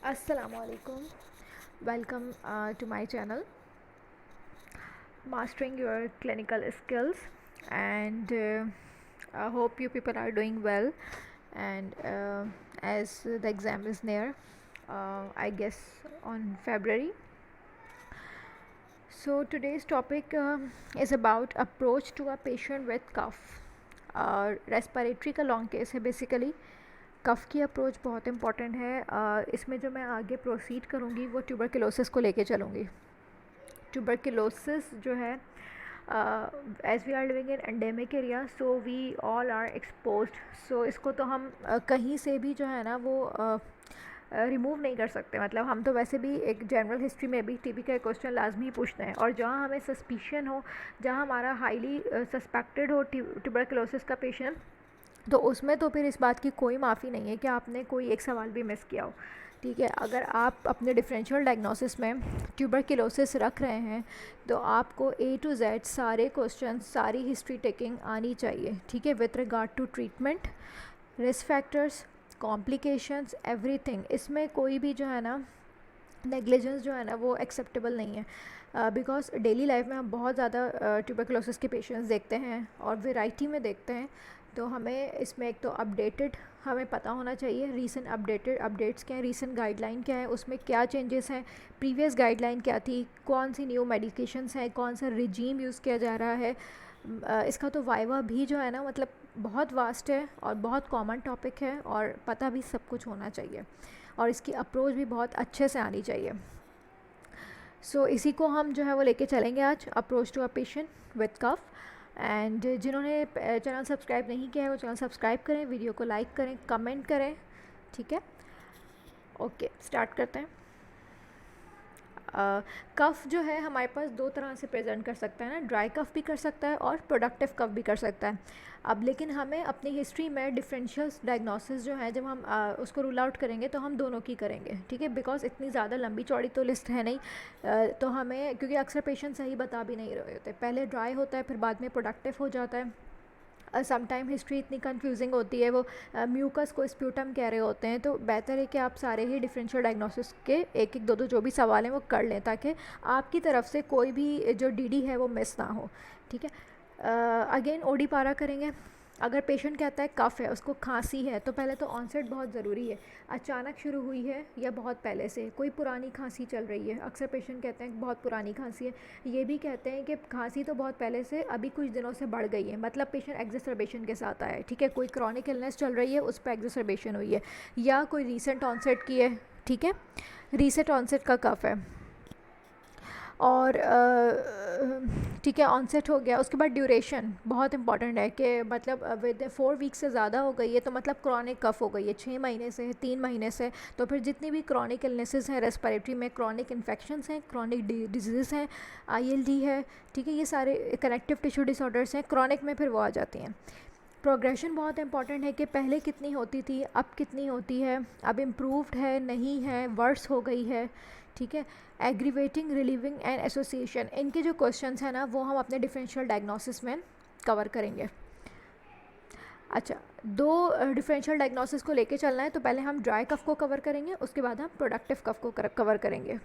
Assalamualaikum. Welcome to my channel, Mastering Your Clinical Skills, and I hope you people are doing well. And as the exam is near, I guess on February. So today's topic is about approach to a patient with cough. Respiratory का long case है basically. कफ़ की approach बहुत important है. इसमें जो मैं आगे proceed करूँगी वो ट्यूबरकुलोसिस को लेके चलूँगी. ट्यूबरकुलोसिस जो है, as we are living in endemic area, so we all are exposed. So इसको तो हम कहीं से भी जो है ना वो रिमूव नहीं कर सकते. मतलब हम तो वैसे भी एक जनरल हिस्ट्री में भी टीबी का क्वेश्चन लाजमी पूछते हैं, और जहाँ हमें सस्पिशन हो, जहाँ हमारा हाईली सस्पेक्टेड हो ट्यूबरकुलोसिस का पेशेंट, तो उसमें तो फिर इस बात की कोई माफ़ी नहीं है कि आपने कोई एक सवाल भी मिस किया हो. ठीक है, अगर आप अपने डिफरेंशियल डायग्नोसिस में ट्यूबरकुलोसिस रख रहे हैं तो आपको A to Z सारे क्वेश्चन, सारी हिस्ट्री टेकिंग आनी चाहिए. ठीक है, with regard to treatment, risk factors, complications, everything. इसमें कोई भी जो है ना नेग्लिजेंस जो है ना वो एक्सेप्टेबल नहीं है. बिकॉज डेली लाइफ में हम बहुत ज़्यादा ट्यूबरकुलोसिस के पेशेंट्स देखते हैं और वेराइटी में देखते हैं. तो हमें इसमें एक तो अपडेटेड हमें पता होना चाहिए, रीसेंट अपडेट्स क्या हैं, रीसेंट गाइडलाइन क्या है, उसमें क्या चेंजेस हैं, प्रीवियस गाइडलाइन क्या थी, कौन सी न्यू मेडिकेशंस हैं, कौन सा रिजीम यूज़ किया जा रहा है. इसका तो वाइवा भी जो है ना मतलब बहुत वास्ट है और बहुत कॉमन टॉपिक है, और पता भी सब कुछ होना चाहिए, और इसकी अप्रोच भी बहुत अच्छे से आनी चाहिए. सो इसी को हम जो है वो लेके चलेंगे आज, approach to a patient with cough. And जिन्होंने चैनल सब्सक्राइब नहीं किया है वो चैनल सब्सक्राइब करें, वीडियो को लाइक करें, कमेंट करें. ठीक है, ओके स्टार्ट करते हैं. कफ़ जो है हमारे पास दो तरह से प्रेजेंट कर सकता है ना, ड्राई कफ़ भी कर सकता है और प्रोडक्टिव कफ़ भी कर सकता है. अब लेकिन हमें अपनी हिस्ट्री में डिफरेंशियल डायग्नोसिस जो है, जब हम उसको रूल आउट करेंगे तो हम दोनों की करेंगे. ठीक है, बिकॉज इतनी ज़्यादा लंबी चौड़ी तो लिस्ट है नहीं. तो हमें, क्योंकि अक्सर पेशेंट सही बता भी नहीं रहे होते, पहले ड्राई होता है फिर बाद में प्रोडक्टिव हो जाता है. समटाइम हिस्ट्री इतनी कंफ्यूजिंग होती है, वो म्यूकस को स्प्यूटम कह रहे होते हैं. तो बेहतर है कि आप सारे ही डिफरेंशियल डायग्नोसिस के एक एक दो दो जो भी सवाल हैं वो कर लें, ताकि आपकी तरफ से कोई भी जो डीडी है वो मिस ना हो. ठीक है, अगेन ओडी पारा करेंगे. अगर पेशेंट कहता है कफ़ है, उसको खांसी है, तो पहले तो ऑनसेट बहुत ज़रूरी है. अचानक शुरू हुई है या बहुत पहले से कोई पुरानी खांसी चल रही है. अक्सर पेशेंट कहते हैं बहुत पुरानी खांसी है. ये भी कहते हैं कि खांसी तो बहुत पहले से, अभी कुछ दिनों से बढ़ गई है, मतलब पेशेंट एग्जैस्परेशन के साथ आया है. ठीक है, कोई क्रॉनिक इलनेस चल रही है, उस पर एग्जैस्परेशन हुई है, या कोई रीसेंट ऑनसेट की है. ठीक है, रीसेंट ऑनसेट का कफ़ है, और ठीक है ऑनसेट हो गया. उसके बाद ड्यूरेशन बहुत इंपॉर्टेंट है कि मतलब विद 4 वीक से ज़्यादा हो गई है तो मतलब क्रॉनिक कफ हो गई है, 6 महीने से, 3 महीने से. तो फिर जितनी भी क्रॉनिक इलनेसेस हैं रेस्पिरेटरी में, क्रॉनिक इन्फेक्शंस हैं, क्रॉनिक डिजीज़ हैं, ILD है, ठीक है, ये सारे कनेक्टिव टिश्यू डिसऑर्डर्स हैं, क्रॉनिक में फिर वो आ जाती हैं. प्रोग्रेशन बहुत इंपॉर्टेंट है कि पहले कितनी होती थी, अब कितनी होती है, अब इम्प्रूव्ड है, नहीं है, वर्स हो गई है. ठीक है, एग्रीवेटिंग, रिलीविंग एंड एसोसिएशन, इनके जो क्वेश्चंस हैं ना वो हम अपने डिफरेंशियल डायग्नोसिस में कवर करेंगे. अच्छा, दो डिफरेंशियल डायग्नोसिस को लेके चलना है, तो पहले हम ड्राई कफ को कवर करेंगे, उसके बाद हम प्रोडक्टिव कफ को कवर करेंगे.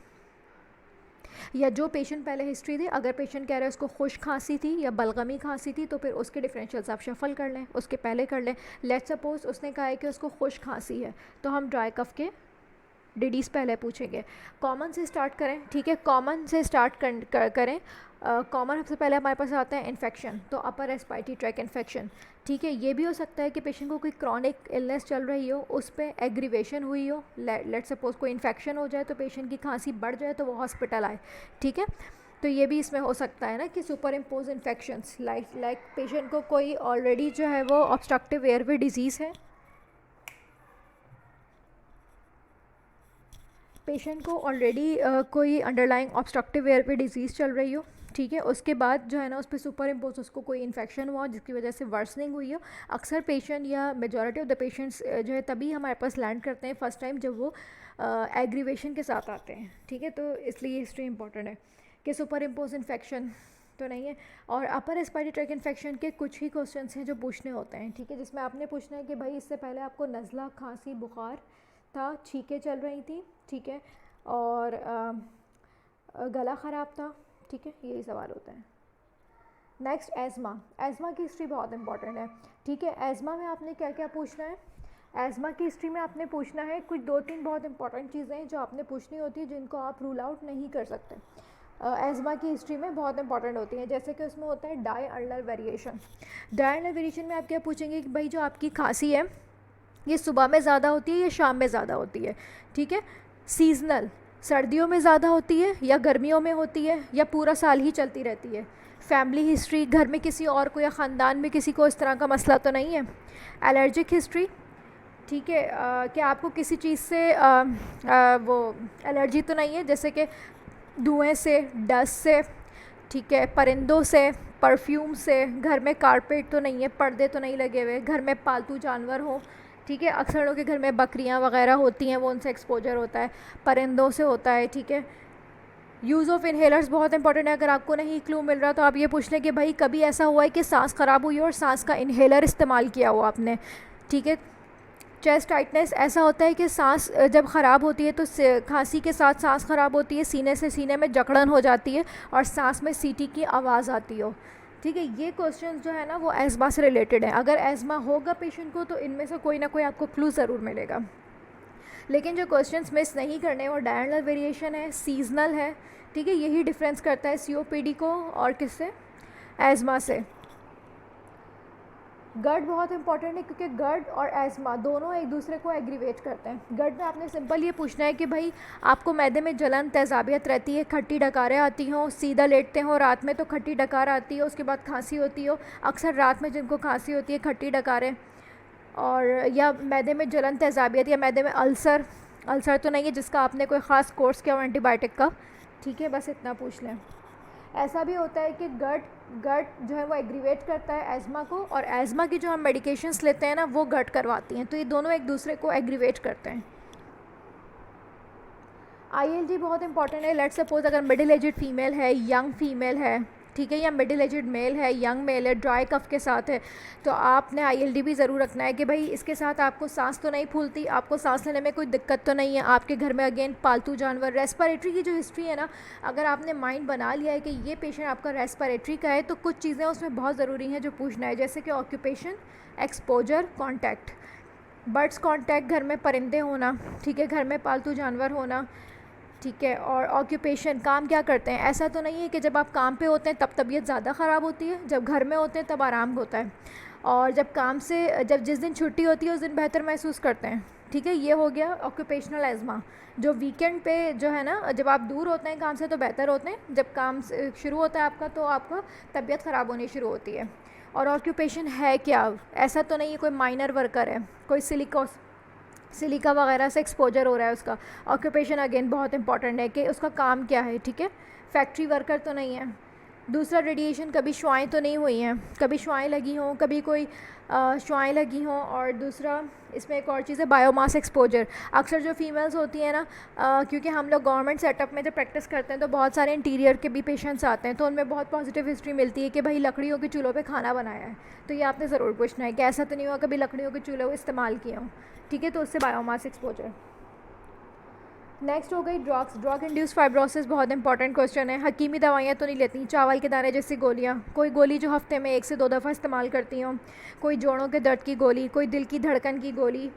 या जो पेशेंट पहले हिस्ट्री थी, अगर पेशेंट कह रहे हैं उसको खुश खांसी थी या बलगमी खांसी थी, तो फिर उसके डिफरेंशियल्स आप शफल कर लें, उसके पहले कर लें. लेट्स सपोज उसने कहा है कि उसको खुश खांसी है, तो हम ड्राई कफ के डीडीज़ पहले पूछेंगे. कॉमन से स्टार्ट करें. ठीक है, कॉमन से स्टार्ट करें. कॉमन सबसे पहले हमारे पास आता है इन्फेक्शन, तो अपर रेस्पिरेटरी ट्रैक इन्फेक्शन. ठीक है, ये भी हो सकता है कि पेशेंट को कोई क्रॉनिक इलनेस चल रही हो, उस पर एग्रीवेशन हुई हो, लेट सपोज कोई इन्फेक्शन हो जाए तो पेशेंट की खांसी बढ़ जाए तो वो हॉस्पिटल आए. ठीक है, तो ये भी इसमें हो सकता है ना कि super impose infections, like patient को कोई ऑलरेडी जो है वो ऑब्स्ट्रक्टिव एयरवे डिजीज़ है, पेशेंट को ऑलरेडी कोई अंडरलाइंग ऑब्स्ट्रक्टिव एयरवे डिजीज़ चल रही हो. ठीक है, उसके बाद जो है ना उस पर सुपर इम्पोज उसको कोई इन्फेक्शन हुआ जिसकी वजह से वर्सनिंग हुई हो. अक्सर पेशेंट या मेजॉरिटी ऑफ द पेशेंट्स जो है तभी हमारे पास लैंड करते हैं फर्स्ट टाइम जब वो एग्रीवेशन के साथ आते हैं. ठीक है, तो इसलिए हिस्ट्री इंपॉर्टेंट है कि सुपर इम्पोज इन्फेक्शन तो नहीं है. और अपर रेस्पिरेटरी ट्रैक इन्फेक्शन के कुछ ही क्वेश्चंस हैं जो पूछने होते हैं. ठीक है, जिसमें आपने पूछना है कि भाई इससे पहले आपको नज़ला, खांसी, बुखार था, छींकें चल रही थी, ठीक है, और गला ख़राब था, ठीक है, यही सवाल होता है। नेक्स्ट एज़मा, एज़मा की हिस्ट्री बहुत इंपॉर्टेंट है, ठीक है। एज़मा में आपने क्या क्या पूछना है, एज़मा की हिस्ट्री में आपने पूछना है कुछ 2-3 बहुत इंपॉर्टेंट चीज़ें हैं जो आपने पूछनी होती है, जिनको आप रूल आउट नहीं कर सकते। एज़मा की हिस्ट्री में बहुत इंपॉर्टेंट होती है, जैसे कि उसमें होता है डायर्नल वेरिएशन। डायर्नल वेरिएशन में आप क्या पूछेंगे कि भाई जो आपकी खांसी है ये सुबह में ज़्यादा होती है या शाम में ज़्यादा होती है, ठीक है। सीजनल, सर्दियों में ज़्यादा होती है या गर्मियों में होती है या पूरा साल ही चलती रहती है। फैमिली हिस्ट्री, घर में किसी और को या ख़ानदान में किसी को इस तरह का मसला तो नहीं है। एलर्जिक हिस्ट्री, ठीक है, क्या आपको किसी चीज़ से वो एलर्जी तो नहीं है, जैसे कि धुएं से, डस्ट से, ठीक है, परिंदों से, परफ्यूम से, घर में कारपेट तो नहीं है, पर्दे तो नहीं लगे हुए, घर में पालतू जानवर हो, ठीक है, अक्सर लोगों के घर में बकरियां वगैरह होती हैं, वो उनसे एक्सपोजर होता है, परिंदों से होता है, ठीक है। यूज़ ऑफ इन्हेलर्स बहुत इंपॉर्टेंट है, अगर आपको नहीं क्लू मिल रहा तो आप ये पूछ लें कि भाई कभी ऐसा हुआ है कि सांस ख़राब हुई और सांस का इन्हेलर इस्तेमाल किया हो आपने, ठीक है। चेस्ट टाइटनेस, ऐसा होता है कि सांस जब ख़राब होती है तो खांसी के साथ सांस ख़राब होती है, सीने से सीने में जकड़न हो जाती है और सांस में सीटी की आवाज़ आती हो, ठीक है। ये क्वेश्चन जो है ना वो एज़मा से रिलेटेड है। अगर एज़मा होगा पेशेंट को तो इनमें से कोई ना कोई आपको क्लू ज़रूर मिलेगा। लेकिन जो क्वेश्चंस मिस नहीं करने वो डायर्नल वेरिएशन है, सीजनल है, ठीक है, यही डिफरेंस करता है सीओपीडी को और किससे, एज़मा से। गट बहुत इंपॉर्टेंट है क्योंकि गट और एज़मा दोनों एक दूसरे को एग्रीवेट करते हैं। गट में आपने सिंपल ये पूछना है कि भाई आपको मैदे में जलन, तेज़ाबियत रहती है, खट्टी डकारें आती हों, सीधा लेटते हो रात में तो खट्टी डकार आती हो, उसके बाद खांसी होती हो, अक्सर रात में जिनको खांसी होती है खट्टी डकारें, और या मैदे में जलन, तेज़ाबियत या मैदे में अल्सर, अल्सर तो नहीं है जिसका आपने कोई ख़ास कोर्स किया हो एंटीबायोटिक का, ठीक है, बस इतना पूछ लें। ऐसा भी होता है कि गट जो है वो एग्रीवेट करता है एज़मा को, और एज़मा की जो हम मेडिकेशंस लेते हैं ना वो गट करवाती हैं, तो ये दोनों एक दूसरे को एग्रीवेट करते हैं। आईएलडी बहुत इंपॉर्टेंट है। लेट्स सपोज अगर मिडिल एजड फीमेल है, यंग फीमेल है, ठीक है, या मिडिल एजड मेल है, यंग मेल है, ड्राई कफ के साथ है, तो आपने आईएलडी भी ज़रूर रखना है कि भाई इसके साथ आपको सांस तो नहीं फूलती, आपको सांस लेने में कोई दिक्कत तो नहीं है, आपके घर में अगेन पालतू जानवर, रेस्पिरेटरी की जो हिस्ट्री है ना, अगर आपने माइंड बना लिया है कि ये पेशेंट आपका रेस्पिरेटरी का है तो कुछ चीज़ें उसमें बहुत ज़रूरी हैं जो पूछना है, जैसे कि occupation, exposure, contact, birds contact, घर में परिंदे होना, ठीक है, घर में पालतू जानवर होना, ठीक है, और ऑक्यूपेशन, काम क्या करते हैं। ऐसा तो नहीं है कि जब आप काम पे होते हैं तब तबीयत ज़्यादा ख़राब होती है, जब घर में होते हैं तब आराम होता है, और जब काम से जब जिस दिन छुट्टी होती है उस दिन बेहतर महसूस करते हैं, ठीक है। ये हो गया ऑक्यूपेशनल एज़मा। जो वीकेंड पे जो है ना, जब आप दूर होते हैं काम से तो बेहतर होते हैं, जब काम शुरू होता है आपका तो आपका तबीयत ख़राब होनी शुरू होती है। और ऑक्यूपेशन है क्या, ऐसा तो नहीं है कोई माइनर वर्कर है, कोई सिलिका वगैरह से एक्सपोजर हो रहा है उसका। ऑक्यूपेशन अगेन बहुत इंपॉर्टेंट है कि उसका काम क्या है, ठीक है, फैक्ट्री वर्कर तो नहीं है। दूसरा, रेडिएशन, कभी शुआएँ तो नहीं हुई हैं, कभी शुआएँ लगी हों, कभी कोई शुआएँ लगी हों। और दूसरा इसमें एक और चीज़ है बायोमास एक्सपोजर। अक्सर जो फीमेल्स होती हैं ना, क्योंकि हम लोग गवर्नमेंट सेटअप में जब प्रैक्टिस करते हैं तो बहुत सारे इंटीरियर के भी पेशेंट्स आते हैं, तो उनमें बहुत पॉजिटिव हिस्ट्री मिलती है कि भाई लकड़ियों के चूल्हों पे खाना बनाया है, तो ये आपने ज़रूर पूछना है कि ऐसा तो नहीं हुआ कभी लकड़ियों के चूल्हे इस्तेमाल किए हों, ठीक है, तो उससे बायोमास एक्सपोजर। नेक्स्ट हो गई ड्रग्स, ड्रग इंड्यूस फाइब्रोसिस, बहुत इंपॉर्टेंट क्वेश्चन है। हकीमी दवाइयाँ तो नहीं लेती, चावल के दाने जैसी गोलियाँ, कोई गोली जो हफ्ते में 1 से 2 दफ़ा इस्तेमाल करती हूँ, कोई जोड़ों के दर्द की गोली, कोई दिल की धड़कन की गोली,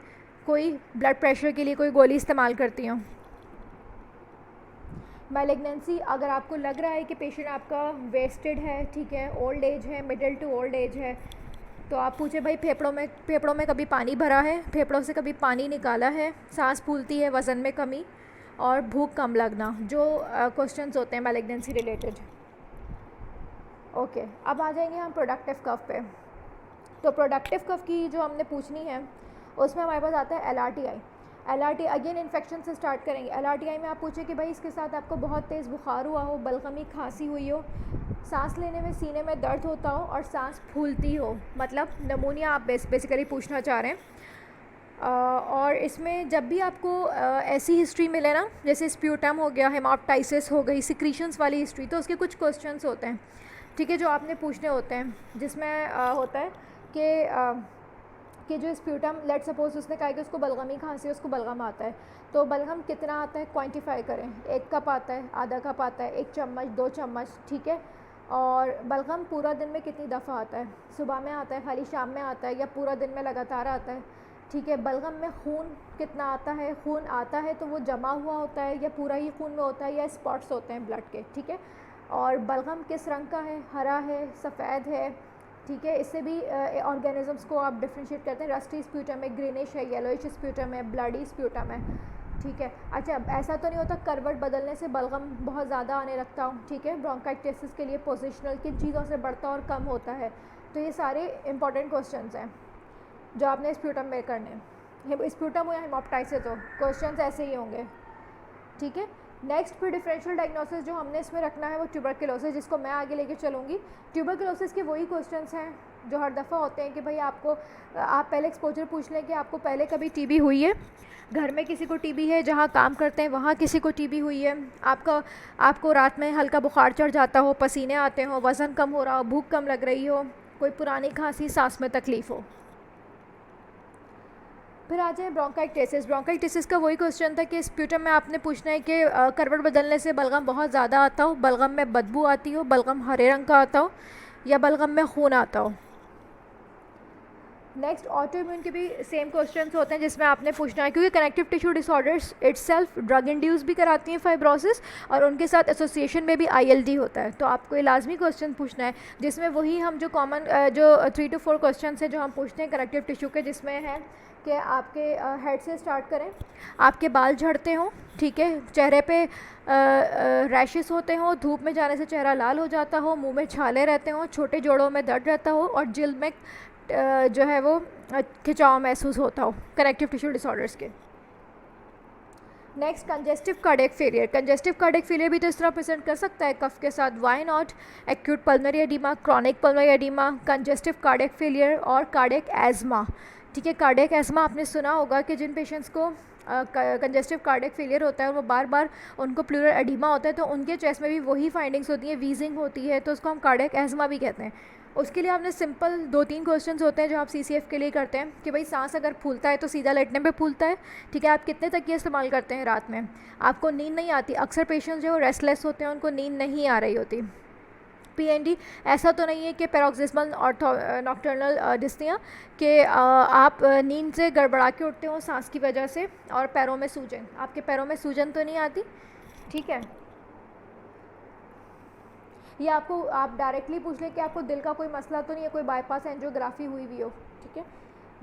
कोई ब्लड प्रेशर के लिए कोई गोली इस्तेमाल करती हूँ। मैलिग्नेंसी, अगर आपको लग रहा है कि पेशेंट आपका वेस्टेड है, ठीक है, ओल्ड एज है, मिडिल टू ओल्ड एज है, तो आप पूछे भाई फेफड़ों में कभी पानी भरा है, फेफड़ों से कभी पानी निकाला है, सांस फूलती है, वज़न में कमी और भूख कम लगना, जो क्वेश्चंस होते हैं मैलिग्नेंसी रिलेटेड। ओके, अब आ जाएंगे हम प्रोडक्टिव कफ पे। तो प्रोडक्टिव कफ की जो हमने पूछनी है उसमें हमारे पास आता है LRTI। अगेन इन्फेक्शन से स्टार्ट करेंगे। LRTI में आप पूछे कि भाई इसके साथ आपको बहुत तेज़ बुखार हुआ हो, बलगमी, खांसी हुई हो, सांस लेने में सीने में दर्द होता हो और सांस फूलती हो, मतलब नमूनिया आप बेसिकली पूछना चाह रहे हैं। और इसमें जब भी आपको ऐसी हिस्ट्री मिले ना, जैसे स्प्यूटम हो गया, हेमाप्टाइसिस हो गई, सिक्रीशंस वाली हिस्ट्री, तो उसके कुछ क्वेश्चंस होते हैं, ठीक है, जो आपने पूछने होते हैं, जिसमें होता है कि कि जो स्प्यूटम, लेट सपोज उसने कहा कि उसको बलगमी खांसी है, उसको बलगम आता है, तो बलगम कितना आता है क्वांटिफाई करें, 1 कप आता है, आधा कप आता है, 1 चम्मच, 2 चम्मच, ठीक है। और बलगम पूरा दिन में कितनी दफ़ा आता है, सुबह में आता है, खाली शाम में आता है, या पूरा दिन में लगातार आता है, ठीक है। बलगम में खून कितना आता है, खून आता है तो वो जमा हुआ होता है या पूरा ही खून में होता है, या स्पॉट्स होते हैं ब्लड के, ठीक है। और बलगम किस रंग का है, हरा है, सफ़ेद है, ठीक है। इससे भी ऑर्गेनिजम्स को आप डिफ्रेंशिएट करते हैं, रस्टी स्प्यूटम है, ग्रीनिश है, येलोइश स्प्यूटम है, ब्लडी स्प्यूटम है, ठीक है। अच्छा, ऐसा तो नहीं होता करवट बदलने से बलगम बहुत ज़्यादा आने लगता हो, ठीक है। ब्रोंकाइटिस के लिए पोजिशनल किन चीज़ों से बढ़ता और कम होता है, तो ये सारे इंपॉर्टेंट क्वेश्चंस हैं जो आपने स्प्यूटम में करने हैं। स्प्यूटम हो या हेमोप्टाइसिस हो, क्वेश्चंस ऐसे ही होंगे, ठीक है। नेक्स्ट फिर डिफरेंशियल डायग्नोसिस जो हमने इसमें रखना है वो ट्यूबरकुलोसिस, जिसको मैं आगे लेके चलूँगी। ट्यूबरकुलोसिस के वही क्वेश्चंस हैं जो हर दफ़ा होते हैं कि भाई आपको, आप पहले एक्सपोजर पूछ लें कि आपको पहले कभी टीबी हुई है, घर में किसी को टीबी है, जहाँ काम करते हैं वहाँ किसी को टीबी हुई है, आपको रात में हल्का बुखार चढ़ जाता हो, पसीने आते हो, वज़न कम हो रहा हो, भूख कम लग रही हो, कोई पुरानी खांसी, सांस में तकलीफ़ हो। फिर आ जाए ब्रोंकाइटिस। ब्रोंकाइटिस का वही क्वेश्चन था कि स्प्यूटम में आपने पूछना है कि करवट बदलने से बलगम बहुत ज़्यादा आता हो, बलगम में बदबू आती हो, बलगम हरे रंग का आता हो, या बलगम में खून आता हो। नेक्स्ट ऑटो इम्यून के भी सेम क्वेश्चंस होते हैं जिसमें आपने पूछना है, क्योंकि connective tissue disorders itself drug induce भी कराती हैं फाइब्रोसिस, और उनके साथ एसोसिएशन में भी ILD होता है। तो आपको ये लाजमी क्वेश्चन पूछना है जिसमें वही हम जो कॉमन जो 3 to 4 क्वेश्चन है जो हम पूछते हैं कनेक्टिव टिश्यू के, जिसमें है कि आपके हेड से स्टार्ट करें, आपके बाल झड़ते हों, ठीक है, चेहरे पे रैशेस होते हों, धूप में जाने से चेहरा लाल हो जाता हो, मुंह में छाले रहते हों, छोटे जोड़ों में दर्द रहता हो, और जिल्द में जो है वो खिंचाव महसूस होता हो, कनेक्टिव टिश्यू डिसऑर्डर्स के। Next congestive cardiac failure. Congestive cardiac failure भी तो इस तरह प्रेजेंट कर सकता है कफ के साथ, why not acute pulmonary oedema, chronic pulmonary oedema, congestive cardiac failure और कार्डियक एज़मा, ठीक है। कार्डियक एज़मा आपने सुना होगा कि जिन पेशेंट्स को कंजेस्टिव कार्डियक फेलियर होता है और वो बार बार उनको प्लूरल एडिमा होता है, तो उनके चेस्ट में भी वही फाइंडिंग्स होती हैं, वीजिंग होती है, तो उसको हम कार्डियक एज़मा भी कहते हैं। उसके लिए आपने सिंपल 2-3 क्वेश्चंस होते हैं जो आप CCF के लिए करते हैं कि भाई सांस अगर फूलता है तो सीधा लेटने पे फूलता है, ठीक है। आप कितने तकिए इस्तेमाल करते हैं रात में, आपको नींद नहीं आती, अक्सर पेशेंट्स जो रेस्टलेस होते हैं उनको नींद नहीं आ रही होती। PND ऐसा तो नहीं है कि पैरोक्सिस्मल नॉक्टर्नल डिस्निया कि आप नींद से गड़बड़ा के उठते हो सांस की वजह से और पैरों में सूजन, आपके पैरों में सूजन तो नहीं आती, ठीक है। ये आपको, आप डायरेक्टली पूछ लें कि आपको दिल का कोई मसला तो नहीं है, कोई बाईपास एंजियोग्राफी हुई हुई हो, ठीक है।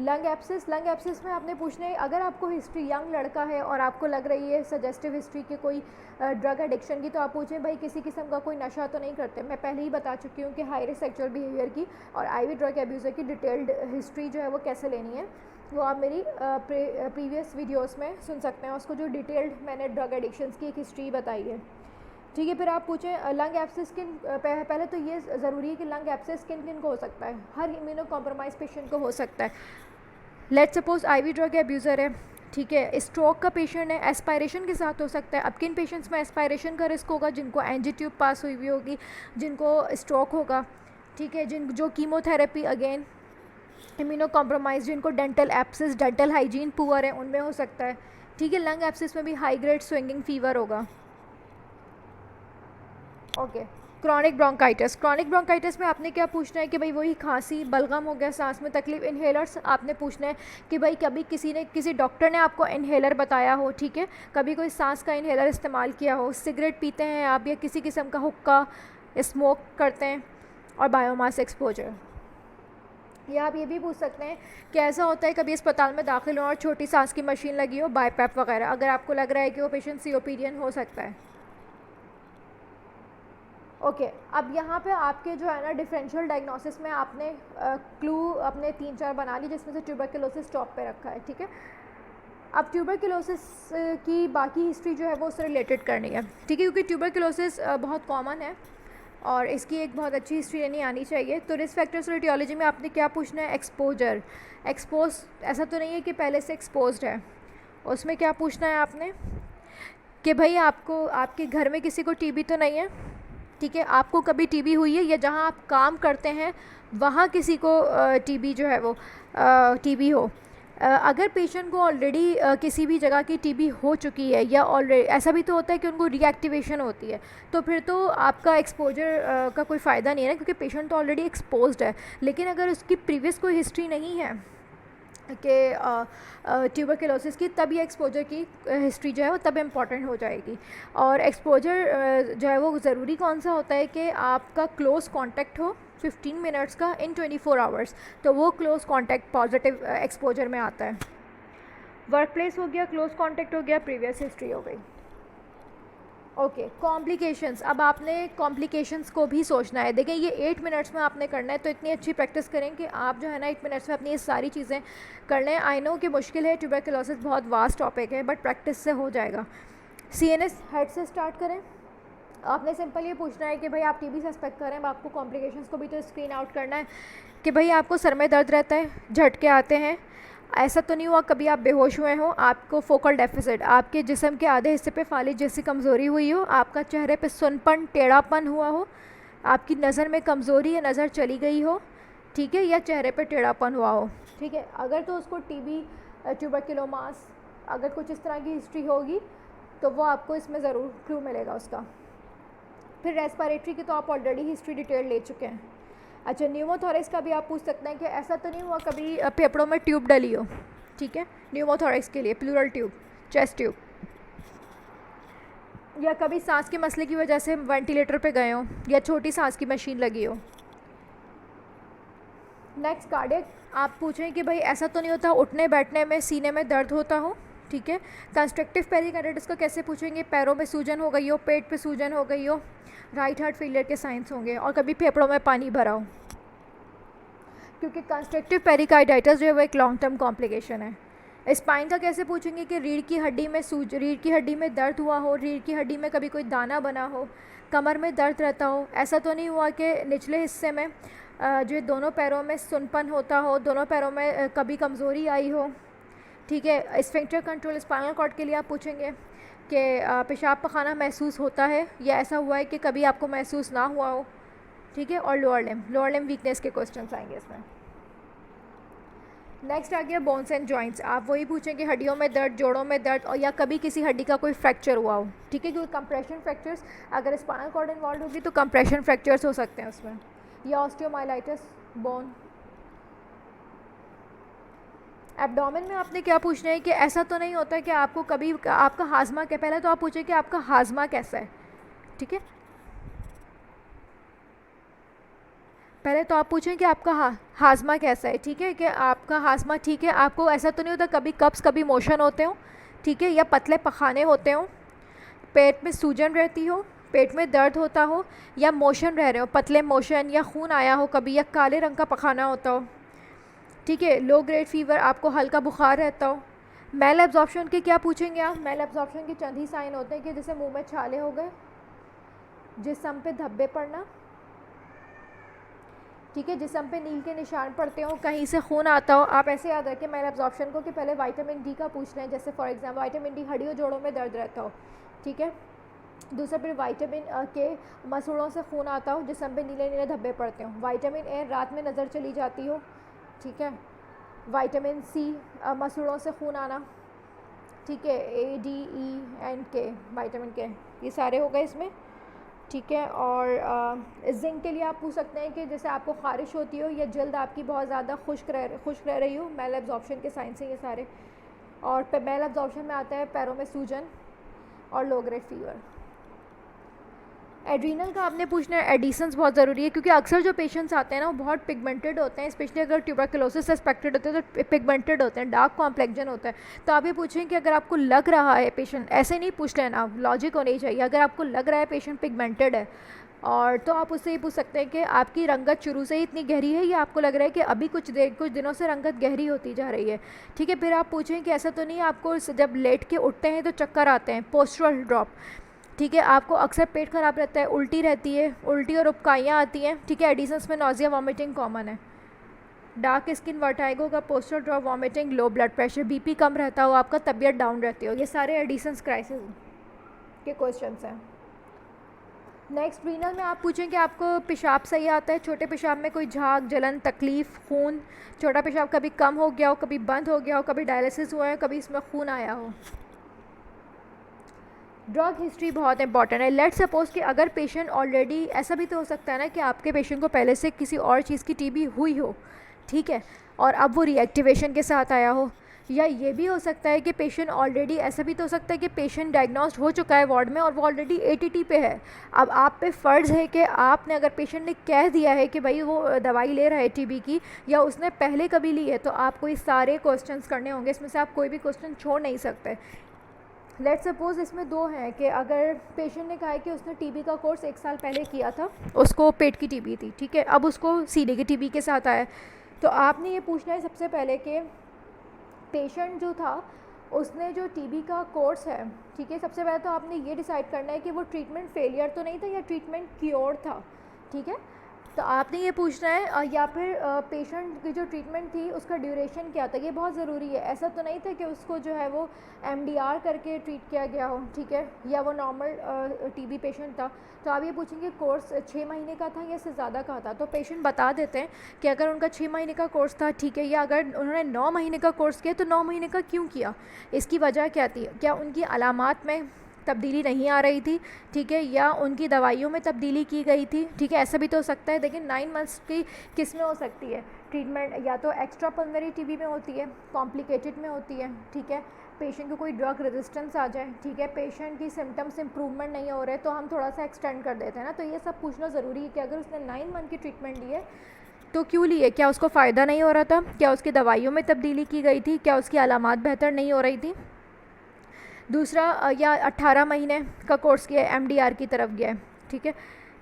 लंग एब्सेस में आपने पूछना है, अगर आपको हिस्ट्री, यंग लड़का है और आपको लग रही है सजेस्टिव हिस्ट्री की कोई ड्रग एडिक्शन की, तो आप पूछें भाई किसी किस्म का कोई नशा तो नहीं करते। मैं पहले ही बता चुकी हूँ कि हाई रिस्क सेक्सुअल बिहेवियर की और IV ड्रग एब्यूज़र की डिटेल्ड हिस्ट्री जो है वो कैसे लेनी है, वो आप मेरी प्रीवियस वीडियोस में सुन सकते हैं, उसको जो डिटेल्ड मैंने ड्रग एडिक्शंस की एक हिस्ट्री बताई है, ठीक है। फिर आप पूछें लंग एब्सेस किन, पहले तो ये ज़रूरी है कि लंग एब्सेस किन किन को हो सकता है, हर इम्यूनो कॉम्प्रोमाइज़ पेशेंट को हो सकता है। Let suppose IV drug abuser है, ठीक है, स्ट्रोक का पेशेंट है, एस्पायरेशन के साथ हो सकता है। अब किन पेशेंट्स में एस्पायरेशन का रिस्क होगा, जिनको एंजी ट्यूब पास हुई हुई होगी, जिनको स्ट्रोक होगा, ठीक है, जो कीमोथेरेपी अगेन इम्यूनो कॉम्प्रोमाइज़, जिनको dental abscess, dental hygiene poor है, उनमें हो सकता है, ठीक है। लंग एब्सेस में भी हाई ग्रेड स्विंगिंग फीवर होगा, ओके। क्रॉनिक ब्रोंकाइटिस में आपने क्या पूछना है कि भाई वही खांसी, बलगम हो गया, सांस में तकलीफ, इन्हेलर्स आपने पूछना है कि भाई कभी किसी डॉक्टर ने आपको इन्हेलर बताया हो, ठीक है, कभी कोई सांस का इन्हेलर इस्तेमाल किया हो, सिगरेट पीते हैं आप या किसी किस्म का हुक्का स्मोक करते हैं, और बायोमास एक्सपोजर। या आप ये भी पूछ सकते हैं कि ऐसा होता है कभी अस्पताल में दाखिल हो और छोटी सांस की मशीन लगी हो, बाईपैप वगैरह, अगर आपको लग रहा है कि वो पेशेंट COPD हो सकता है, ओके। अब यहाँ पे आपके जो है ना डिफरेंशियल डायग्नोसिस में आपने क्लू अपने 3-4 बना ली, जिसमें से ट्यूबरकुलोसिस टॉप पे रखा है, ठीक है। अब ट्यूबरकुलोसिस की बाकी हिस्ट्री जो है वो उससे रिलेटेड करनी है, ठीक है, क्योंकि ट्यूबरकुलोसिस बहुत कॉमन है और इसकी एक बहुत अच्छी हिस्ट्री लेनी आनी चाहिए। तो रिस्क फैक्टर्स और etiology में आपने क्या पूछना है, एक्सपोजर, ऐसा तो नहीं है कि पहले से एक्सपोज्ड है, उसमें क्या पूछना है आपने कि भाई आपको, आपके घर में किसी को TB तो नहीं है, ठीक है, आपको कभी TB हुई है, या जहाँ आप काम करते हैं वहाँ किसी को टीबी जो है वो टीबी हो। अगर पेशेंट को ऑलरेडी किसी भी जगह की टीबी हो चुकी है या ऑलरेडी ऐसा भी तो होता है कि उनको रीएक्टिवेशन होती है, तो फिर तो आपका एक्सपोजर का कोई फ़ायदा नहीं है ना, क्योंकि पेशेंट तो ऑलरेडी एक्सपोज्ड है। लेकिन अगर उसकी प्रीवियस कोई हिस्ट्री नहीं है कि ट्यूबरकुलोसिस की, तब ये एक्सपोजर की हिस्ट्री जो है वो तब इम्पॉर्टेंट हो जाएगी। और एक्सपोजर जो है वो ज़रूरी कौन सा होता है कि आपका क्लोज़ कांटेक्ट हो 15 मिनट्स का इन 24 आवर्स, तो वो क्लोज़ कांटेक्ट पॉजिटिव एक्सपोजर में आता है। वर्क प्लेस हो गया, क्लोज़ कांटेक्ट हो गया, प्रीवियस हिस्ट्री हो गई। Okay, complications. अब आपने कॉम्प्लिकेशंस को भी सोचना है। देखें, ये 8 मिनट्स में आपने करना है, तो इतनी अच्छी प्रैक्टिस करें कि आप जो है ना 8 मिनट्स में अपनी ये सारी चीज़ें कर लें। आई नो कि मुश्किल है, ट्यूबरकुलोसिस बहुत वास्ट टॉपिक है, बट प्रैक्टिस से हो जाएगा। CNS हेड से स्टार्ट करें। आपने सिंपल ये पूछना है कि भाई आप टीबी सस्पेक्ट करें, अब आपको कॉम्प्लिकेशंस को भी तो स्क्रीन आउट करना है कि भाई आपको सर में दर्द रहता है, झटके आते हैं, ऐसा तो नहीं हुआ कभी आप बेहोश हुए हो, आपको फोकल डेफिसिट, आपके जिस्म के आधे हिस्से पे फालिज जैसी कमज़ोरी हुई हो, आपका चेहरे पे सुनपन टेढ़ापन हुआ हो, आपकी नज़र में कमज़ोरी या नज़र चली गई हो, ठीक है, या चेहरे पे टेढ़ापन हुआ हो, ठीक है। अगर तो उसको टीबी, ट्यूबरकुलोमास, अगर कुछ इस तरह की हिस्ट्री होगी तो वो आपको इसमें ज़रूर क्लू मिलेगा उसका। फिर रेस्पिरेटरी की तो आप ऑलरेडी हिस्ट्री डिटेल ले चुके हैं। अच्छा, न्यूमोथोरैक्स का भी आप पूछ सकते हैं कि ऐसा तो नहीं हुआ कभी फेफड़ों में ट्यूब डली हो, ठीक है, न्यूमोथोरैक्स के लिए प्लूरल ट्यूब, चेस्ट ट्यूब, या कभी सांस के मसले की वजह से वेंटिलेटर पे गए हो या छोटी सांस की मशीन लगी हो। Next, cardiac. आप पूछें कि भाई ऐसा तो नहीं होता उठने बैठने में सीने में दर्द होता हो, ठीक है। कंस्ट्रक्टिव पेरिकार्डिटिस को कैसे पूछेंगे? पैरों में सूजन हो गई हो, पेट पे सूजन हो गई हो, राइट हार्ट फेलियर के साइंस होंगे, और कभी फेफड़ों में पानी भरा हो, क्योंकि कंस्ट्रक्टिव पेरिकार्डिटिस जो है वो एक लॉन्ग टर्म कॉम्प्लिकेशन है। स्पाइन का कैसे पूछेंगे कि रीढ़ की हड्डी में रीढ़ की हड्डी में दर्द हुआ हो, रीढ़ की हड्डी में कभी कोई दाना बना हो, कमर में दर्द रहता हो, ऐसा तो नहीं हुआ कि निचले हिस्से में जो दोनों पैरों में सुनपन होता हो, दोनों पैरों में कभी कमज़ोरी आई हो, ठीक है। स्फिंक्टर कंट्रोल स्पाइनल कॉर्ड के लिए आप पूछेंगे कि पेशाब पखाना महसूस होता है या ऐसा हुआ है कि कभी आपको महसूस ना हुआ हो, ठीक है। और लोअर लिम वीकनेस के क्वेश्चन आएंगे इसमें। नेक्स्ट आ गया बोन्स एंड जॉइंट्स। आप वही पूछेंगे हड्डियों में दर्द, जोड़ों में दर्द, और या कभी किसी हड्डी का कोई फ्रैक्चर हुआ हो, ठीक है, क्योंकि कंप्रेशन फ्रैक्चर्स, अगर स्पाइनल कॉर्ड इन्वॉल्व होगी तो कंप्रेशन फ्रैक्चर्स हो सकते हैं उसमें, या ऑस्टियोमाइलाइटिस बोन। एब्डोमेन में आपने क्या पूछना है कि ऐसा तो नहीं होता कि आपको कभी आपका हाजमा क्या, पहले तो आप पूछे कि आपका हाजमा कैसा है, ठीक है, पहले तो आप पूछें कि आपका हाजमा कैसा है, ठीक है, कि आपका हाजमा ठीक है, आपको ऐसा तो नहीं होता कभी कब्ज़ कभी मोशन होते हो, ठीक है, या पतले पखाने होते हो, पेट में सूजन रहती हो, पेट में दर्द होता हो, या मोशन रह रहे हो, पतले मोशन, या खून आया हो कभी, या काले रंग का पखाना होता हो, ठीक है, लो ग्रेड फीवर, आपको हल्का बुखार रहता हो। मेल एब्जॉर्प्शन के क्या पूछेंगे आप? मेल एब्जॉर्प्शन के चंद ही साइन होते हैं कि जैसे मुंह में छाले हो गए, जिस्म पे धब्बे पड़ना, ठीक है, जिस्म पे नील के निशान पड़ते हो, कहीं से खून आता हो। आप ऐसे याद रखें मेल एब्जॉर्प्शन को कि पहले विटामिन डी का पूछना है, जैसे फॉर एग्जाम्पल विटामिन डी हड्डियों जोड़ों में दर्द रहता हो, ठीक है। दूसरा, फिर विटामिन के मसूड़ों से खून आता हो, जिस्म पे नीले नीले धब्बे पड़ते हो। विटामिन ए, रात में नज़र चली जाती हो, ठीक है। विटामिन सी, मसूड़ों से खून आना, ठीक है, ए डी ई एंड के, विटामिन के, ये सारे हो गए इसमें, ठीक है। और जिंक के लिए आप पूछ सकते हैं कि जैसे आपको ख़ारिश होती हो या जल्द आपकी बहुत ज़्यादा खुश्क रह रही हो, मेल एब्जॉर्प्शन के साइंस हैं ये सारे। और मेल एब्जॉर्प्शन में आता है पैरों में सूजन और लो ग्रेड फीवर। एड्रीनल का आपने पूछना है, एडिशंस बहुत ज़रूरी है, क्योंकि अक्सर जो पेशेंट्स आते हैं ना वो बहुत पिगमेंटेड होते हैं, स्पेशली अगर ट्यूबरकुलोसिस सस्पेक्टेड होते हैं तो पिगमेंटेड होते हैं, डार्क कॉम्प्लेक्जन होता है। तो आप ये पूछें कि अगर आपको लग रहा है पेशेंट, ऐसे नहीं पूछ लेना, लॉजिक होनी चाहिए, अगर आपको लग रहा है पेशेंट पिगमेंटेड है, और तो आप उससे ये पूछ सकते हैं कि आपकी रंगत शुरू से ही इतनी गहरी है या आपको लग रहा है कि अभी कुछ दिनों से रंगत गहरी होती जा रही है, ठीक है। फिर आप पूछें कि ऐसा तो नहीं आपको जब लेट के उठते हैं तो चक्कर आते हैं, पोस्चरल ड्रॉप, ठीक है, आपको अक्सर पेट ख़राब रहता है, उल्टी रहती है, उल्टी और उबकाइयाँ आती हैं, ठीक है। एडिशंस में नॉजिया वॉमिटिंग कॉमन है। डार्क स्किन, वर्टाइगो का, postural drop, vomiting, low blood pressure, BP कम रहता हो, आपका तबीयत डाउन रहती हो, ये सारे एडिशंस क्राइसिस के क्वेश्चंस हैं। नेक्स्ट रीनल में आप पूछें कि आपको पेशाब सही आता है, छोटे पेशाब में कोई झाग, जलन, तकलीफ़, खून, छोटा पेशाब कभी कम हो गया हो, कभी बंद हो गया हो, कभी डायलिसिस हुआ है, कभी इसमें खून आया हो। ड्रग हिस्ट्री बहुत इंपॉर्टेंट है। लेट्स सपोज़ कि अगर पेशेंट ऑलरेडी, ऐसा भी तो हो सकता है ना कि आपके पेशेंट को पहले से किसी और चीज़ की टीबी हुई हो, ठीक है, और अब वो रीएक्टिवेशन के साथ आया हो, या ये भी हो सकता है कि पेशेंट ऑलरेडी, ऐसा भी तो हो सकता है कि पेशेंट डायग्नोस्ड हो चुका है वार्ड में और वो ऑलरेडी एटीटी पे है। अब आप पे फ़र्ज़ है कि आपने, अगर पेशेंट ने कह दिया है कि भाई वो दवाई ले रहा है टीबी की, या उसने पहले कभी ली है, तो आपको ये सारे क्वेश्चंस करने होंगे, इसमें से आप कोई भी क्वेश्चन छोड़ नहीं सकते। लेट्स सपोज़ इसमें दो हैं कि अगर पेशेंट ने कहा है कि उसने टीबी का कोर्स 1 साल पहले किया था, उसको पेट की टीबी थी, ठीक है, अब उसको सीने की टीबी के साथ आया, तो आपने ये पूछना है सबसे पहले कि पेशेंट जो था उसने जो टीबी का कोर्स है, ठीक है, सबसे पहले तो आपने ये डिसाइड करना है कि वो ट्रीटमेंट फेलियर तो नहीं था या ट्रीटमेंट क्योर था, ठीक है, तो आपने ये पूछना है। या फिर पेशेंट की जो ट्रीटमेंट थी उसका ड्यूरेशन क्या था, ये बहुत ज़रूरी है। ऐसा तो नहीं था कि उसको जो है वो एमडीआर करके ट्रीट किया गया हो, ठीक है, या वो नॉर्मल टीबी पेशेंट था, तो आप ये पूछेंगे कोर्स 6 महीने का था या इससे ज़्यादा का था, तो पेशेंट बता देते हैं कि अगर उनका 6 महीने का कोर्स था, ठीक है, या अगर उन्होंने 9 महीने का कोर्स किया तो 9 महीने का क्यों किया, इसकी वजह क्या थी, क्या उनकी अलामात में तब्दीली नहीं आ रही थी, ठीक है, या उनकी दवाइयों में तब्दीली की गई थी, ठीक है, ऐसा भी तो हो सकता है। लेकिन 9 मंथ्स की किस में हो सकती है ट्रीटमेंट, या तो एक्स्ट्रा पल्मोनरी टीबी में होती है, कॉम्प्लिकेटेड में होती है, ठीक है, पेशेंट को कोई ड्रग रेजिस्टेंस आ जाए, ठीक है, पेशेंट की सिम्टम्स इंप्रूवमेंट नहीं हो रहे तो हम थोड़ा सा एक्सटेंड कर देते हैं ना, तो ये सब पूछना ज़रूरी है कि अगर उसने 9 मंथ की ट्रीटमेंट ली है तो क्यों ली है, क्या उसको फ़ायदा नहीं हो रहा था, क्या उसकी दवाइयों में तब्दीली की गई थी, क्या उसकी अलामात बेहतर नहीं हो रही थी। दूसरा, या 18 महीने का कोर्स किया है, एमडीआर की तरफ गया है, ठीक है।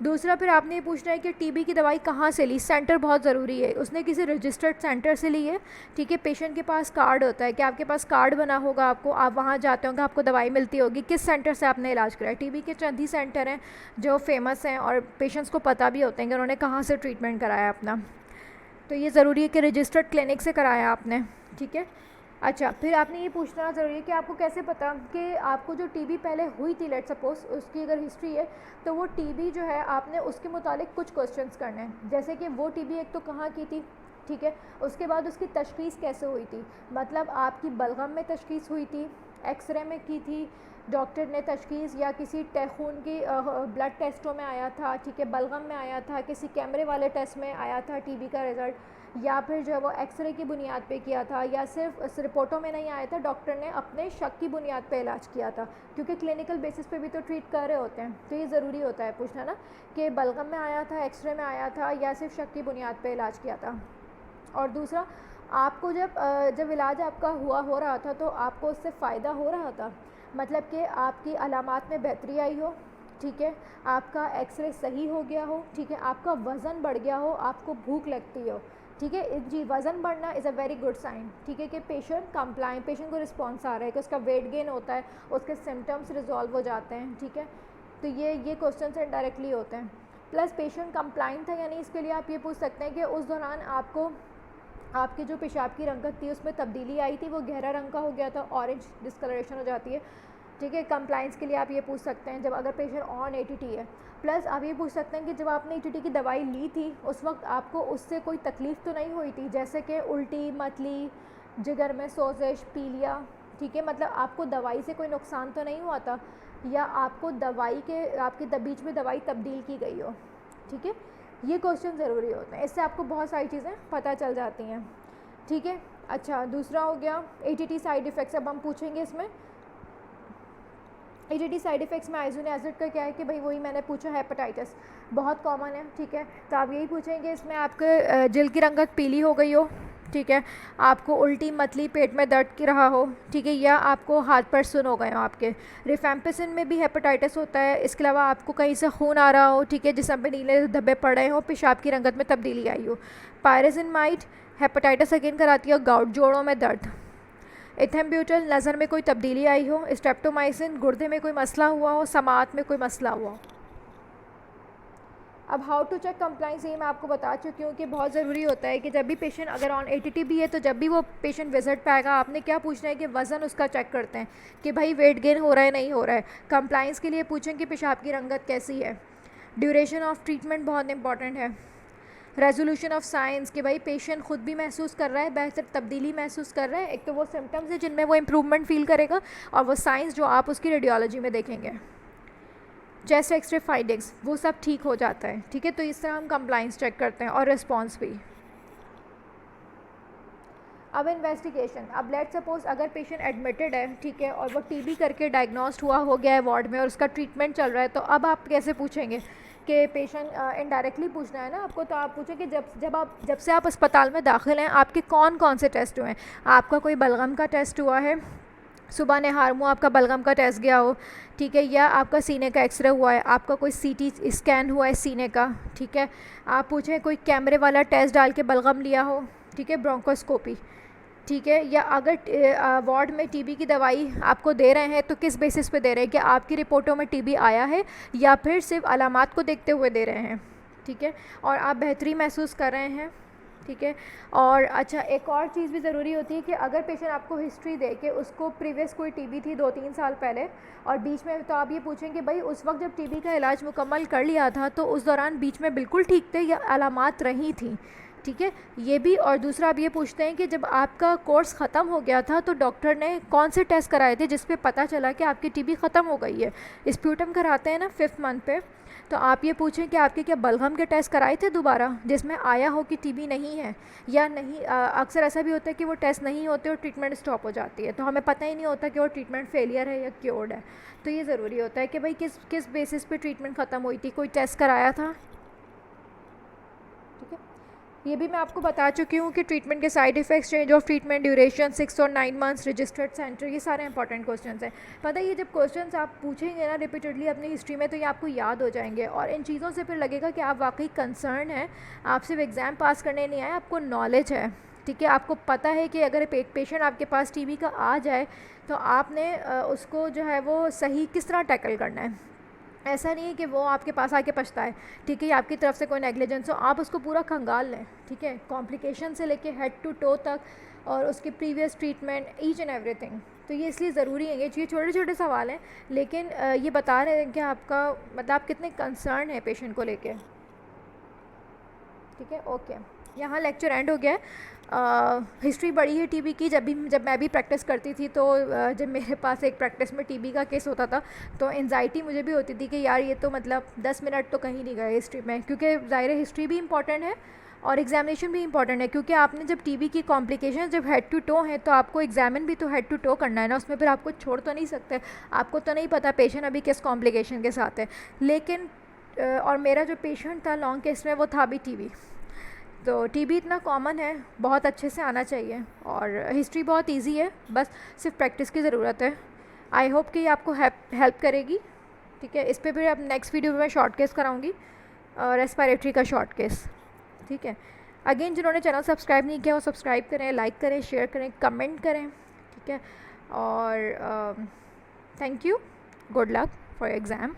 दूसरा, फिर आपने ये पूछना है कि टीबी की दवाई कहाँ से ली, सेंटर बहुत ज़रूरी है, उसने किसी रजिस्टर्ड सेंटर से ली है, ठीक है, पेशेंट के पास कार्ड होता है कि आपके पास कार्ड बना होगा, आपको, आप वहाँ जाते होंगे, आपको दवाई मिलती होगी, किस सेंटर से आपने इलाज कराया। टीबी के चंद ही सेंटर हैं जो फेमस हैं और पेशेंट्स को पता भी होते हैं कि उन्होंने कहाँ से ट्रीटमेंट कराया अपना, तो ये ज़रूरी है कि रजिस्टर्ड क्लिनिक से कराया आपने, ठीक है। अच्छा, फिर आपने ये पूछना ज़रूरी है कि आपको कैसे पता कि आपको जो टीबी पहले हुई थी, लेट सपोज उसकी अगर हिस्ट्री है, तो वो टीबी जो है आपने उसके मुतालिक कुछ क्वेश्चंस करने हैं, जैसे कि वो टीबी एक तो कहाँ की थी, ठीक है, उसके बाद उसकी तशख़ीस कैसे हुई थी, मतलब आपकी बलगम में तशख़ीस हुई थी, एक्सरे में की थी, डॉक्टर ने तशख़ीस, या किसी खून की ब्लड टेस्टों में आया था, ठीक है, बलगम में आया था, किसी कैमरे वाले टेस्ट में आया था टीबी का रिज़ल्ट, या फिर जो है वो एक्सरे की बुनियाद पे किया था, या सिर्फ इस रिपोर्टों में नहीं आया था, डॉक्टर ने अपने शक की बुनियाद पे इलाज किया था, क्योंकि क्लिनिकल बेसिस पे भी तो ट्रीट कर रहे होते हैं, तो ये ज़रूरी होता है पूछना ना कि बलगम में आया था, एक्सरे में आया था, या सिर्फ शक की बुनियाद पे इलाज किया था। और दूसरा, आपको जब इलाज आपका हो रहा था तो आपको उससे फ़ायदा हो रहा था, मतलब कि आपकी अलामात में बेहतरी आई हो, ठीक है, आपका एक्सरे सही हो गया हो, ठीक है, आपका वज़न बढ़ गया हो, आपको भूख लगती हो, ठीक है जी, वज़न बढ़ना is a very good sign, ठीक है, कि पेशेंट कंप्लाइंट, पेशेंट को रिस्पॉन्स आ रहा है, कि उसका वेट गेन होता है, उसके सिम्टम्स रिजॉल्व हो जाते हैं, ठीक है, तो ये क्वेश्चन से डायरेक्टली होते हैं। प्लस पेशेंट कंप्लाइंट था या नहीं, इसके लिए आप ये पूछ सकते हैं कि उस दौरान आपको, आपके जो पेशाब की रंगत थी उसमें तब्दीली आई थी, वो गहरा रंग का हो गया था, ऑरेंज डिस्कलरेशन हो जाती है, ठीक है, कंप्लाइंस के लिए आप ये पूछ सकते हैं जब अगर पेशेंट ऑन एटीटी है। प्लस आप ये पूछ सकते हैं कि जब आपने एटीटी की दवाई ली थी उस वक्त आपको उससे कोई तकलीफ़ तो नहीं हुई थी, जैसे कि उल्टी, मतली, जिगर में सोजिश, पीलिया, ठीक है, मतलब आपको दवाई से कोई नुकसान तो नहीं हुआ था, या आपको दवाई के, आपके बीच में दवाई तब्दील की गई हो, ठीक है, ये क्वेश्चन ज़रूरी होते हैं, इससे आपको बहुत सारी चीज़ें पता चल जाती हैं, ठीक है। अच्छा, दूसरा हो गया एटीटी साइड इफ़ेक्ट्स, अब हम पूछेंगे इसमें एटीटी साइड इफ़ेक्ट्स में आइसोनिक एसिड का क्या है कि भाई वही मैंने पूछा, हेपेटाइटिस बहुत कॉमन है, ठीक है, तो आप यही पूछेंगे इसमें आपके जिल्द की रंगत पीली हो गई हो, ठीक है, आपको उल्टी, मतली, पेट में दर्द की रहा हो, ठीक है, या आपको हाथ पैर सुन हो गए हो आपके। रिफेम्पिसिन में भी हेपेटाइटिस होता है, इसके अलावा आपको कहीं से खून आ रहा हो, ठीक है, जिसमें पे नीले धब्बे पड़ रहे हो, पेशाब की रंगत में तब्दीली आई हो। पायरेसिनमाइड हेपेटाइटिस अगेन कराती है, गाउट, जोड़ों में दर्द। इथेम्ब्यूटल, नज़र में कोई तब्दीली आई हो। स्ट्रेप्टोमाइसिन, गुर्दे में कोई मसला हुआ हो, समात में कोई मसला हुआ हो। अब हाउ टू चेक कंप्लाइंस, ये मैं आपको बता चुकी हूँ कि बहुत ज़रूरी होता है कि जब भी पेशेंट अगर ऑन एटीटी भी है तो जब भी वो पेशेंट विजिट पे आएगा आपने क्या पूछना है कि वज़न उसका चेक करते हैं कि भाई वेट गेन हो रहा है नहीं हो रहा है। कंप्लाइंस के लिए पूछें कि पेशाब की रंगत कैसी है। ड्यूरेशन ऑफ ट्रीटमेंट बहुत इंपॉर्टेंट है। रेजोल्यूशन ऑफ साइंस कि भाई पेशेंट खुद भी महसूस कर रहा है, बेहतर तब्दीली महसूस कर रहा है। एक तो वो सिम्टम्स है जिनमें वो इम्प्रूवमेंट फील करेगा, और वो साइंस जो आप उसकी रेडियोलॉजी में देखेंगे। चेस्ट एक्सरे फाइंडिंग्स वो सब ठीक हो जाता है, ठीक है। तो इस तरह हम कंप्लाइंस चेक करते हैं, और रिस्पॉन्स भी। अब इन्वेस्टिगेशन, अब लेट सपोज अगर पेशेंट एडमिटेड है, ठीक है, और वो टीबी करके डायग्नोस्ड हुआ हो गया है वार्ड में और उसका ट्रीटमेंट चल रहा है, तो अब आप कैसे पूछेंगे कि पेशेंट इनडायरेक्टली पूछना है ना आपको, तो आप पूछें कि जब से आप अस्पताल में दाखिल हैं आपके कौन कौन से टेस्ट हुए हैं। आपका कोई बलगम का टेस्ट हुआ है, सुबह नहार मुँह आपका बलगम का टेस्ट गया हो, ठीक है, या आपका सीने का एक्सरे हुआ है, आपका कोई सीटी स्कैन हुआ है सीने का, ठीक है। आप पूछें कोई कैमरे वाला टेस्ट डाल के बलगम लिया हो, ठीक है, ब्रोंकोस्कोपी, ठीक है। या अगर वार्ड में टीबी की दवाई आपको दे रहे हैं तो किस बेसिस पे दे रहे हैं, कि आपकी रिपोर्टों में टीबी आया है या फिर सिर्फ अलामात को देखते हुए दे रहे हैं, ठीक है, और आप बेहतरी महसूस कर रहे हैं, ठीक है। और अच्छा, एक और चीज़ भी ज़रूरी होती है कि अगर पेशेंट आपको हिस्ट्री दे कि उसको प्रीवियस कोई टीबी थी 2-3 साल पहले, और बीच में, तो आप ये पूछें कि भाई उस वक्त जब टीबी का इलाज मुकम्मल कर लिया था तो उस दौरान बीच में बिल्कुल ठीक थे या अलामात रही थी, ठीक है, ये भी। और दूसरा आप ये पूछते हैं कि जब आपका कोर्स ख़त्म हो गया था तो डॉक्टर ने कौन से टेस्ट कराए थे जिस पे पता चला कि आपकी टीबी ख़त्म हो गई है। स्प्यूटम कराते हैं ना 5th मंथ पे, तो आप ये पूछें कि आपके क्या बलगम के टेस्ट कराए थे दोबारा जिसमें आया हो कि टीबी नहीं है या नहीं। अक्सर ऐसा भी होता है कि वो टेस्ट नहीं होते और ट्रीटमेंट स्टॉप हो जाती है, तो हमें पता ही नहीं होता कि वो ट्रीटमेंट फेलियर है या क्योर्ड है। तो ये ज़रूरी होता है कि भाई किस बेसिस पे ट्रीटमेंट ख़त्म हुई थी, कोई टेस्ट कराया था, ठीक है। ये भी मैं आपको बता चुकी हूँ कि ट्रीटमेंट के side effects, change of treatment duration, 6 और 9 मंथ्स, रजिस्टर्ड सेंटर, ये सारे इंपॉर्टेंट क्वेश्चंस हैं। पता है ये जब क्वेश्चंस आप पूछेंगे ना रिपीटेडली अपनी हिस्ट्री में, तो ये आपको याद हो जाएंगे, और इन चीज़ों से फिर लगेगा कि आप वाकई कंसर्न हैं, आप सिर्फ एग्ज़ाम पास करने नहीं आए, आपको नॉलेज है, ठीक है। आपको पता है कि अगर पेशेंट आपके पास टीबी का आ जाए तो आपने उसको जो है वो सही किस तरह टैकल करना है। ऐसा नहीं है कि वो आपके पास आके पछताए, ठीक है, या आपकी तरफ से कोई नेग्लिजेंस हो, आप उसको पूरा खंगाल लें, ठीक है, कॉम्प्लिकेशन से लेके हेड टू टो तक, और उसके previous treatment, each and everything. तो ये इसलिए ज़रूरी है, ये छोटे छोटे सवाल हैं, लेकिन ये बता रहे हैं कि आपका मतलब आप कितने कंसर्न है पेशेंट को लेके, ठीक है। ओके, यहाँ लेक्चर एंड हो गया है। हिस्ट्री बड़ी है टीबी की। जब मैं भी प्रैक्टिस करती थी तो जब मेरे पास एक प्रैक्टिस में टीबी का केस होता था तो एंजाइटी मुझे भी होती थी कि यार ये तो मतलब 10 मिनट तो कहीं नहीं गए हिस्ट्री में, क्योंकि ज़ाहिर हिस्ट्री भी इंपॉर्टेंट है और एग्जामिनेशन भी इंपॉर्टेंट है, क्योंकि आपने जब टीबी की कॉम्प्लिकेशन जब हेड टू टो है तो आपको एग्जामिन भी तो हेड टू टो करना है ना, उसमें फिर आपको छोड़ तो नहीं सकते। आपको तो नहीं पता पेशेंट अभी किस कॉम्प्लिकेशन के साथ है, लेकिन और मेरा जो पेशेंट था लॉन्ग केस में वो था भी टीबी। तो टीबी इतना कॉमन है, बहुत अच्छे से आना चाहिए, और हिस्ट्री बहुत इजी है, बस सिर्फ प्रैक्टिस की ज़रूरत है। आई होप कि ये आपको हेल्प करेगी, ठीक है। इस पर फिर अब नेक्स्ट वीडियो में मैं शॉर्ट केस कराऊंगी, रेस्पिरेटरी का शॉर्ट केस, ठीक है। अगेन जिन्होंने चैनल सब्सक्राइब नहीं किया वो सब्सक्राइब करें, लाइक करें, शेयर करें, कमेंट करें, ठीक है। और thank you, good luck for your exam.